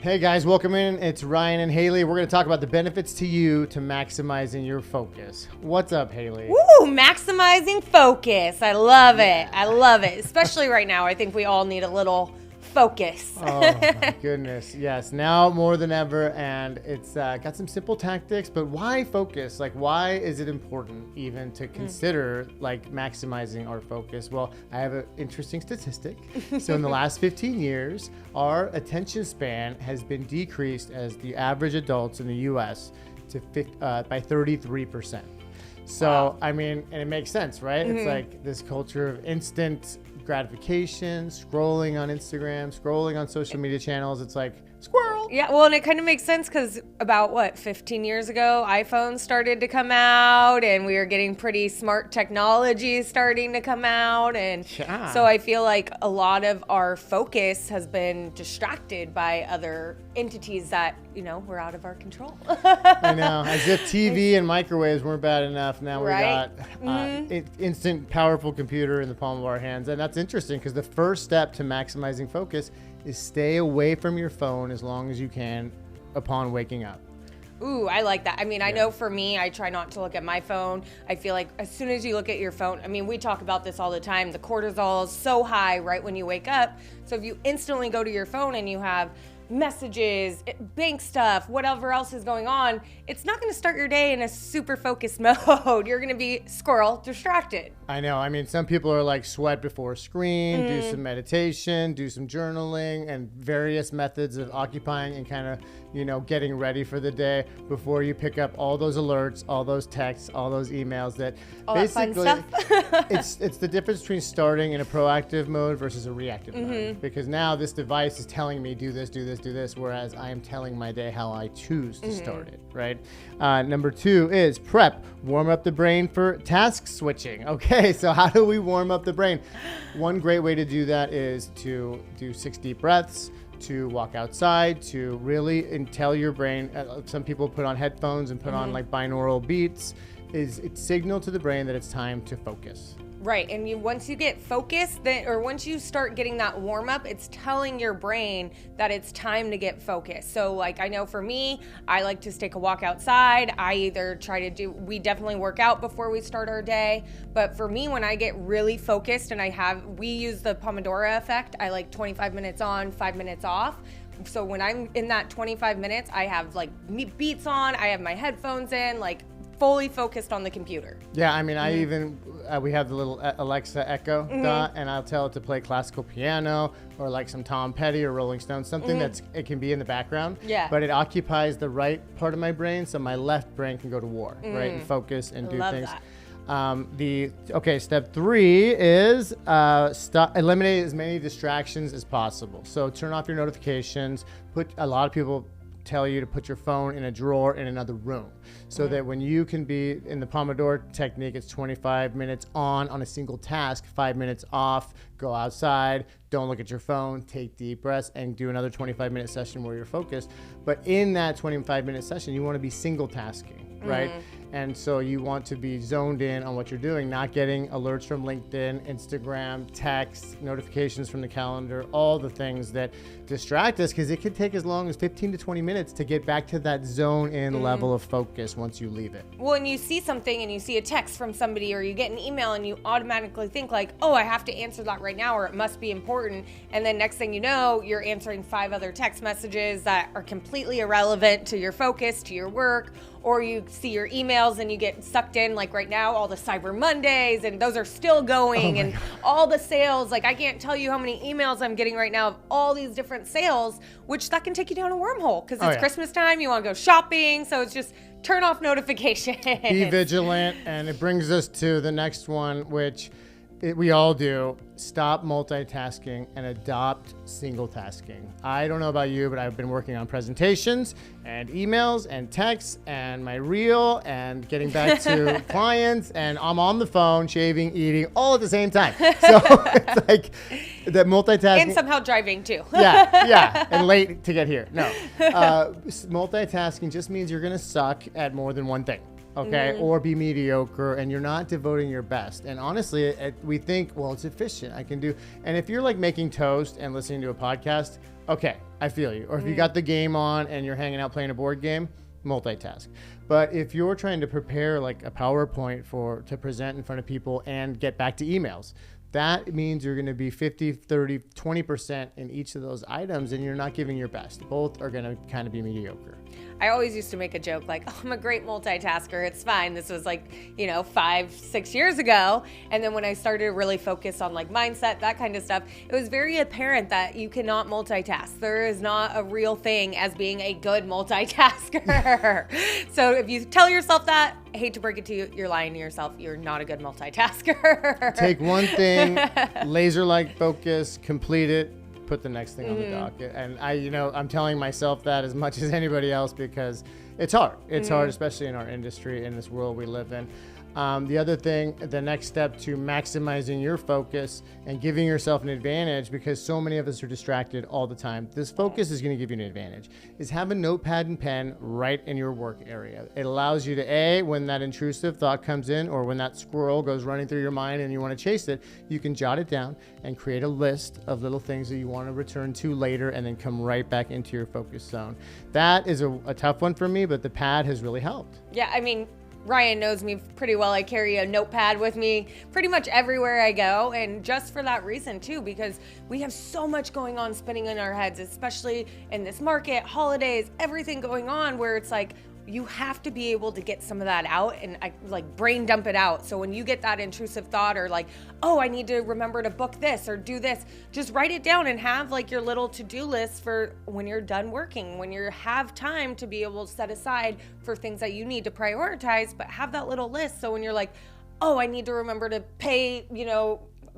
Hey guys, welcome in. It's Ryan and Haley. We're going to talk about the benefits to you to maximizing your focus. What's up, Haley? Woo, maximizing focus. I love it. I love it. Especially right now. I think we all need a little focus. Oh my goodness. Yes, now more than ever. And it's got some simple tactics, but why focus? Like, why is it important even to consider like maximizing our focus? Well, I have an interesting statistic. So in the last 15 years, our attention span has been decreased as the average adults in the US by 33%. So, Wow. I mean, and it makes sense, right? It's like this culture of instant gratification, scrolling on Instagram, scrolling on social media channels. It's like, squirrel. Yeah, well, and it kind of makes sense because about 15 years ago, iPhones started to come out and we were getting pretty smart technology starting to come out. And Yeah. so I feel like a lot of our focus has been distracted by other entities that, were out of our control. I know, as if TV and microwaves weren't bad enough. Now Right? we got instant, powerful computer in the palm of our hands. And that's interesting because the first step to maximizing focus is stay away from your phone as long as you can upon waking up. Ooh, I like that. I mean, I know for me, I try not to look at my phone. I feel like as soon as you look at your phone, we talk about this all the time. The cortisol is so high right when you wake up. So if you instantly go to your phone and you have messages, bank stuff, whatever else is going on, it's not going to start your day in a super focused mode. You're going to be squirrel distracted. I know. Some people are like sweat before a screen, do some meditation, do some journaling, and various methods of occupying and kind of, getting ready for the day before you pick up all those alerts, all those texts, all those emails that All basically that fun stuff. it's the difference between starting in a proactive mode versus a reactive mode. Because now this device is telling me do this, whereas I am telling my day how I choose to start it, right? Number 2 is prep. Warm up the brain for task switching. Okay, so how do we warm up the brain? One great way to do that is to do 6 deep breaths, to walk outside, to really tell your brain. Some people put on headphones and put on like binaural beats. It's signal to the brain that it's time to focus. Right, and once you get focused, or once you start getting that warm up, it's telling your brain that it's time to get focused. So like I know for me, I like to take a walk outside. I either we definitely work out before we start our day. But for me, when I get really focused and we use the Pomodoro effect, I like 25 minutes on, 5 minutes off. So when I'm in that 25 minutes, I have like beats on, I have my headphones in, like fully focused on the computer. Yeah, I even, we have the little Alexa Echo dot, and I'll tell it to play classical piano or like some Tom Petty or Rolling Stones, something it can be in the background. Yeah. But it occupies the right part of my brain, so my left brain can go to war, right, and focus and do Love things. that. Step 3 is eliminate as many distractions as possible. So turn off your notifications. A lot of people tell you to put your phone in a drawer in another room so that when you can be in the Pomodoro technique, it's 25 minutes on a single task, 5 minutes off, go outside, don't look at your phone, take deep breaths, and do another 25-minute session where you're focused. But in that 25-minute session, you want to be single tasking, right? And so you want to be zoned in on what you're doing, not getting alerts from LinkedIn, Instagram, texts, notifications from the calendar, all the things that distract us, because it could take as long as 15 to 20 minutes to get back to that zone in level of focus once you leave it. Well, when you see something and you see a text from somebody or you get an email and you automatically think like, oh, I have to answer that right now or it must be important. And then next thing you know, you're answering 5 other text messages that are completely irrelevant to your focus, to your work, or you see your emails and you get sucked in, like right now, all the Cyber Mondays, and those are still going, and all the sales. Like I can't tell you how many emails I'm getting right now of all these different sales, which that can take you down a wormhole because it's Christmas time, you want to go shopping, so it's just turn off notifications. Be vigilant, and it brings us to the next one, which we all do. Stop multitasking and adopt single tasking. I don't know about you, but I've been working on presentations and emails and texts and my reel and getting back to clients, and I'm on the phone, shaving, eating, all at the same time. So it's like that multitasking. And somehow driving too. Yeah, and late to get here. No, multitasking just means you're gonna suck at more than one thing. Okay, or be mediocre, and you're not devoting your best. And honestly, we think, well, it's efficient, I can do. And if you're like making toast and listening to a podcast, okay, I feel you. Or if you got the game on and you're hanging out playing a board game, multitask. But if you're trying to prepare like a PowerPoint to present in front of people and get back to emails, that means you're going to be 50, 30, 20% in each of those items, and you're not giving your best. Both are going to kind of be mediocre. I always used to make a joke like, oh, I'm a great multitasker. It's fine. This was like, 5-6 years ago. And then when I started to really focus on like mindset, that kind of stuff, it was very apparent that you cannot multitask. There is not a real thing as being a good multitasker. So if you tell yourself that, I hate to break it to you, you're lying to yourself. You're not a good multitasker. Take one thing, laser-like focus, complete it, put the next thing on the docket. And I'm telling myself that as much as anybody else because it's hard. It's hard, especially in our industry, in this world we live in. The other thing, the next step to maximizing your focus and giving yourself an advantage, because so many of us are distracted all the time. This focus is going to give you an advantage, is have a notepad and pen right in your work area. It allows you to, when that intrusive thought comes in or when that squirrel goes running through your mind and you want to chase it, you can jot it down and create a list of little things that you want to return to later and then come right back into your focus zone. That is a tough one for me, but the pad has really helped. Yeah, I mean, Ryan knows me pretty well. I carry a notepad with me pretty much everywhere I go. And just for that reason too, because we have so much going on spinning in our heads, especially in this market, holidays, everything going on where it's like, you have to be able to get some of that out and brain dump it out. So when you get that intrusive thought or like, oh, I need to remember to book this or do this, just write it down and have like your little to-do list for when you're done working, when you have time to be able to set aside for things that you need to prioritize, but have that little list. So when you're like, oh, I need to remember to pay,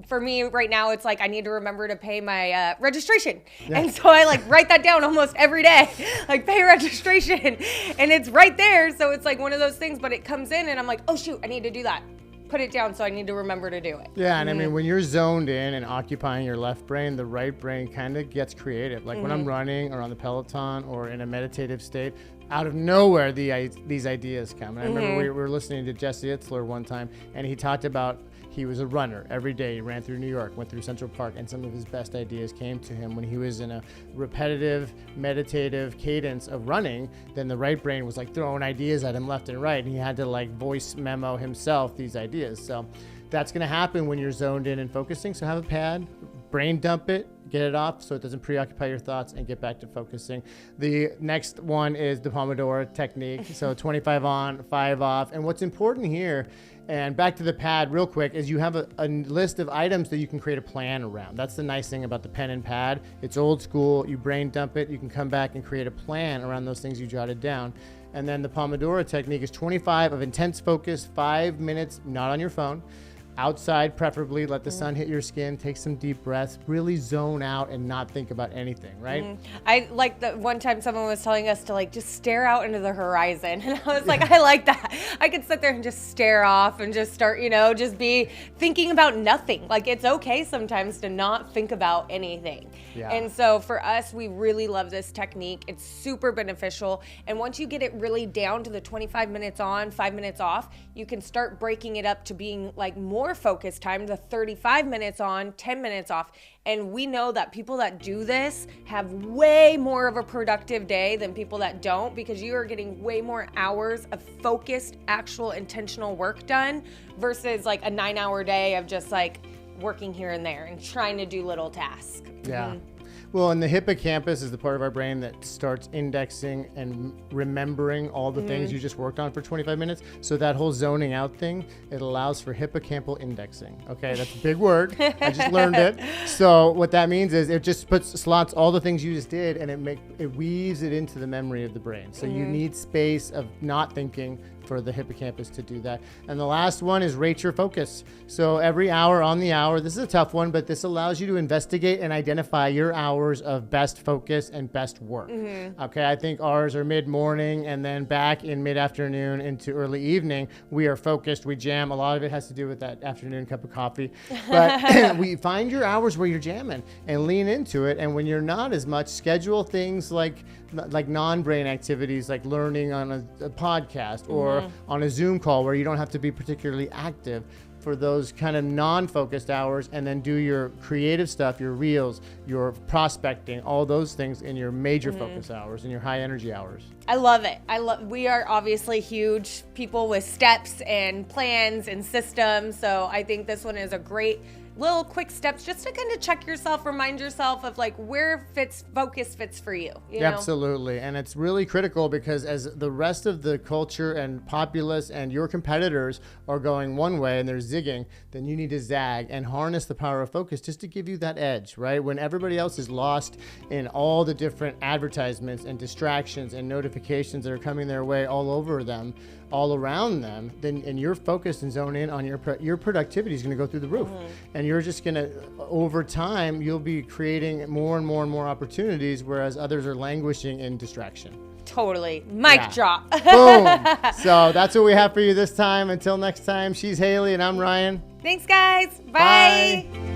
for me right now, it's like I need to remember to pay my registration. Yeah. And so I write that down almost every day, pay registration. And it's right there. So it's like one of those things, but it comes in and I'm like, oh, shoot, I need to do that. Put it down so I need to remember to do it. Yeah, and I mean, when you're zoned in and occupying your left brain, the right brain kind of gets creative. Like when I'm running or on the Peloton or in a meditative state, out of nowhere, these ideas come. And I remember we were listening to Jesse Itzler one time, and he talked about he was a runner every day. He ran through New York, went through Central Park, and some of his best ideas came to him when he was in a repetitive, meditative cadence of running. Then the right brain was throwing ideas at him left and right, and he had to voice memo himself these ideas. So that's going to happen when you're zoned in and focusing. So have a pad, brain dump it, get it off so it doesn't preoccupy your thoughts, and get back to focusing. The next one is the Pomodoro technique. So 25 on, 5 off. And what's important here, and back to the pad real quick, is you have a list of items that you can create a plan around. That's the nice thing about the pen and pad. It's old school. You brain dump it. You can come back and create a plan around those things you jotted down. And then the Pomodoro technique is 25 of intense focus, 5 minutes, not on your phone. Outside, preferably, let the sun hit your skin, take some deep breaths, really zone out and not think about anything, right? I like the one time someone was telling us to just stare out into the horizon. And I was like, I like that. I could sit there and just stare off and just start, just be thinking about nothing. It's okay sometimes to not think about anything. Yeah. And so for us, we really love this technique. It's super beneficial. And once you get it really down to the 25 minutes on, 5 minutes off, you can start breaking it up to being more focus time, the 35 minutes on, 10 minutes off. And we know that people that do this have way more of a productive day than people that don't, because you are getting way more hours of focused, actual intentional work done versus a 9-hour day of just working here and there and trying to do little tasks. Yeah. Well, and the hippocampus is the part of our brain that starts indexing and remembering all the things you just worked on for 25 minutes. So that whole zoning out thing, it allows for hippocampal indexing. Okay, that's a big word. I just learned it. So what that means is it just slots all the things you just did, and it weaves it into the memory of the brain. So you need space of not thinking for the hippocampus to do that. And the last one is rate your focus. So every hour on the hour, this is a tough one, but this allows you to investigate and identify your hours of best focus and best work. Okay, I think ours are mid-morning, and then back in mid-afternoon into early evening, we are focused, we jam. A lot of it has to do with that afternoon cup of coffee. But we find your hours where you're jamming and lean into it. And when you're not as much, schedule things like non-brain activities, like learning on a podcast or on a Zoom call where you don't have to be particularly active. for those kind of non-focused hours, and then do your creative stuff, your reels, your prospecting, all those things in your major focus hours and your high energy hours. I love it. We are obviously huge people with steps and plans and systems. So I think this one is a great little quick steps just to kind of check yourself, remind yourself of like where focus fits for you. You know? Absolutely. And it's really critical because as the rest of the culture and populace and your competitors are going one way and they're zigging, then you need to zag and harness the power of focus just to give you that edge, right? When everybody else is lost in all the different advertisements and distractions and notifications that are coming their way all over them, all around them, then and you're focused and zone in on your productivity is going to go through the roof. And you're just going to, over time, you'll be creating more and more and more opportunities, whereas others are languishing in distraction. Totally. Mic drop. Boom. So that's what we have for you this time. Until next time, she's Haley and I'm Ryan. Thanks, guys. Bye.